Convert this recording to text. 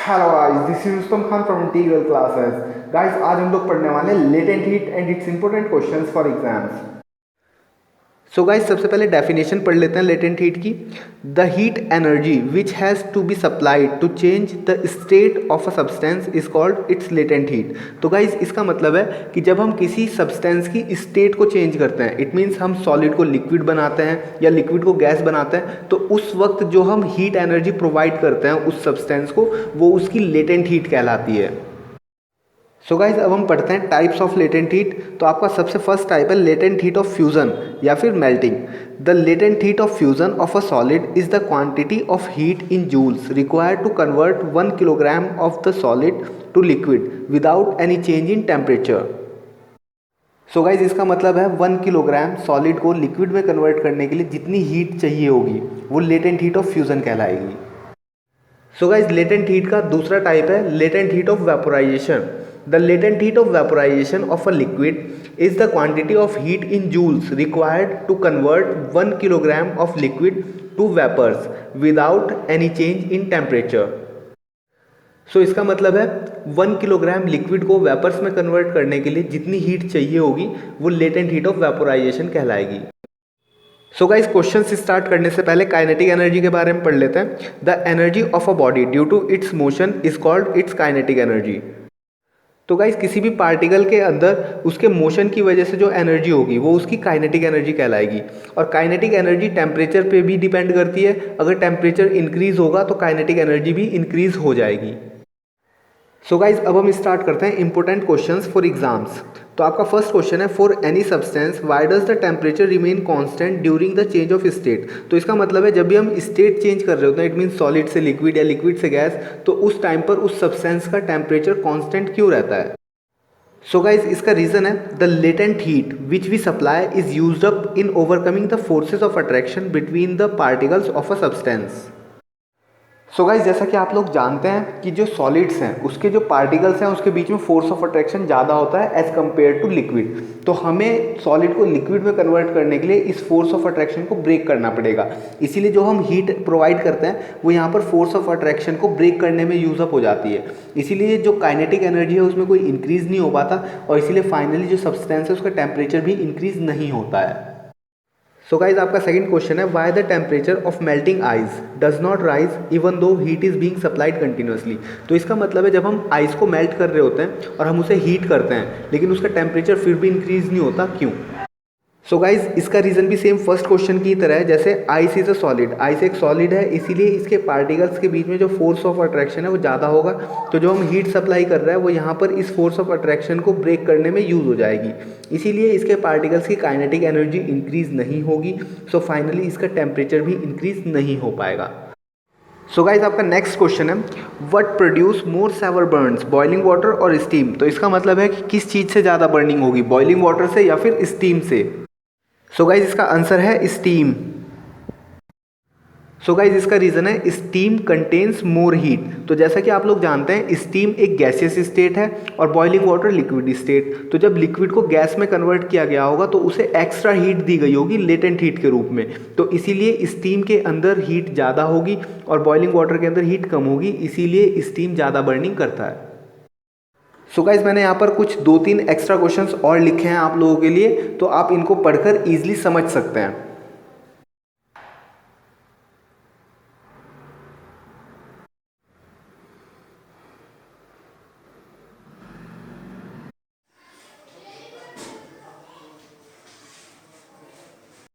Hello guys, this is Rustam Khan from integral classes. Guys, आज हम लोग पढ़ने वाले हैं latent heat and its important questions for exams. So guys, सबसे पहले डेफिनेशन पढ़ लेते हैं लेटेंट हीट की। The heat energy which has to be supplied to change the state of a substance is called its latent heat. तो guys, इसका मतलब है कि जब हम किसी सब्सटेंस की स्टेट को चेंज करते हैं, इट मीन्स हम सॉलिड को लिक्विड बनाते हैं या लिक्विड को गैस बनाते हैं, तो उस वक्त जो हम हीट एनर्जी प्रोवाइड करते हैं उस सब्सटेंस को, वो उसकी लेटेंट हीट कहलाती है। सो गाइज, अब हम पढ़ते हैं टाइप्स ऑफ लेटेंट हीट। तो आपका सबसे फर्स्ट टाइप है लेटेंट हीट ऑफ फ्यूजन या फिर melting. The latent heat of fusion of a solid is the quantity of heat in joules required to convert 1 kilogram of the solid to liquid without any change in temperature. So guys, इसका मतलब है 1 kilogram solid को liquid में convert करने के लिए जितनी heat चाहिए होगी वो लेटेंट हीट ऑफ फ्यूजन कहलाएगी। सो गाइज, लेटेंट हीट का दूसरा टाइप है latent heat of vaporisation. The latent heat of vaporisation of a liquid is the quantity of heat in joules required to convert 1 kilogram of liquid to vapours without any change in temperature. So इसका मतलब है 1 kilogram liquid को vapours में convert करने के लिए जितनी heat चाहिए होगी वो लेटेंट हीट ऑफ वेपोराइजेशन कहलाएगी। सो गाइस, क्वेश्चन स्टार्ट करने से पहले काइनेटिक एनर्जी के बारे में पढ़ लेते हैं। The energy of a body due to its motion is called its kinetic energy. तो गाइस, किसी भी पार्टिकल के अंदर उसके मोशन की वजह से जो एनर्जी होगी वो उसकी काइनेटिक एनर्जी कहलाएगी। और काइनेटिक एनर्जी टेम्परेचर पे भी डिपेंड करती है। अगर टेम्परेचर इंक्रीज होगा तो काइनेटिक एनर्जी भी इंक्रीज हो जाएगी। सो गाइज, अब हम स्टार्ट करते हैं इंपॉर्टेंट क्वेश्चंस फॉर एग्जाम्स। तो आपका फर्स्ट क्वेश्चन है, for any substance why does the temperature remain constant during the change of state. तो इसका मतलब है जब भी हम स्टेट चेंज कर रहे होते हैं, इट मीन सॉलिड से लिक्विड या लिक्विड से गैस, तो उस टाइम पर उस सब्सटेंस का टेम्परेचर कांस्टेंट क्यों रहता है। सो गाइज, इसका रीजन है the latent heat which we supply is used up in overcoming the forces of attraction between the particles of a substance. So guys, जैसा कि आप लोग जानते हैं कि जो सॉलिड्स हैं उसके जो पार्टिकल्स हैं उसके बीच में फोर्स ऑफ अट्रैक्शन ज़्यादा होता है एज़ कम्पेयर टू लिक्विड। तो हमें सॉलिड को लिक्विड में कन्वर्ट करने के लिए इस फोर्स ऑफ अट्रैक्शन को ब्रेक करना पड़ेगा। इसीलिए जो हम हीट प्रोवाइड करते हैं वो यहाँ पर फोर्स ऑफ अट्रैक्शन को ब्रेक करने में यूज़अप हो जाती है। इसीलिए जो काइनेटिक एनर्जी है उसमें कोई इंक्रीज़ नहीं हो पाता और इसीलिए फाइनली जो सब्सटेंस है उसका टेम्परेचर भी इंक्रीज़ नहीं होता है। सो गाइज, आपका सेकंड क्वेश्चन है, why the temperature of melting ice does not rise even though heat is being supplied continuously. तो इसका मतलब है जब हम आइस को मेल्ट कर रहे होते हैं और हम उसे हीट करते हैं लेकिन उसका टेम्परेचर फिर भी इंक्रीज नहीं होता, क्यों। सो गाइज, इसका रीज़न भी सेम फर्स्ट क्वेश्चन की तरह है। जैसे ice is a solid, ice एक सॉलिड है, इसीलिए इसके पार्टिकल्स के बीच में जो फोर्स ऑफ अट्रैक्शन है वो ज़्यादा होगा। तो जो हम हीट सप्लाई कर रहे हैं वो यहाँ पर इस फोर्स ऑफ अट्रैक्शन को ब्रेक करने में यूज़ हो जाएगी। इसीलिए इसके पार्टिकल्स की काइनेटिक एनर्जी इंक्रीज़ नहीं होगी। सो फाइनली इसका टेम्परेचर भी इंक्रीज़ नहीं हो पाएगा। सो गाइज, आपका नेक्स्ट क्वेश्चन है, what produce more severe burns, boiling water और स्टीम। तो इसका मतलब है कि किस चीज़ से ज़्यादा बर्निंग होगी, बॉइलिंग वाटर से या फिर स्टीम से। सो गाइज, इसका आंसर है स्टीम। सो गाइज, इसका रीज़न है स्टीम कंटेन्स मोर हीट। तो जैसा कि आप लोग जानते हैं स्टीम एक गैसियस स्टेट है और बॉइलिंग वाटर लिक्विड स्टेट। तो जब लिक्विड को गैस में कन्वर्ट किया गया होगा तो उसे एक्स्ट्रा हीट दी गई होगी लेटेंट हीट के रूप में। तो इसीलिए स्टीम के अंदर हीट ज़्यादा होगी और बॉइलिंग वाटर के अंदर हीट कम होगी, इसीलिए स्टीम ज़्यादा बर्निंग करता है। सो गाइज, मैंने यहाँ पर कुछ 2-3 एक्स्ट्रा क्वेश्चंस और लिखे हैं आप लोगों के लिए, तो आप इनको पढ़कर ईजिली समझ सकते हैं।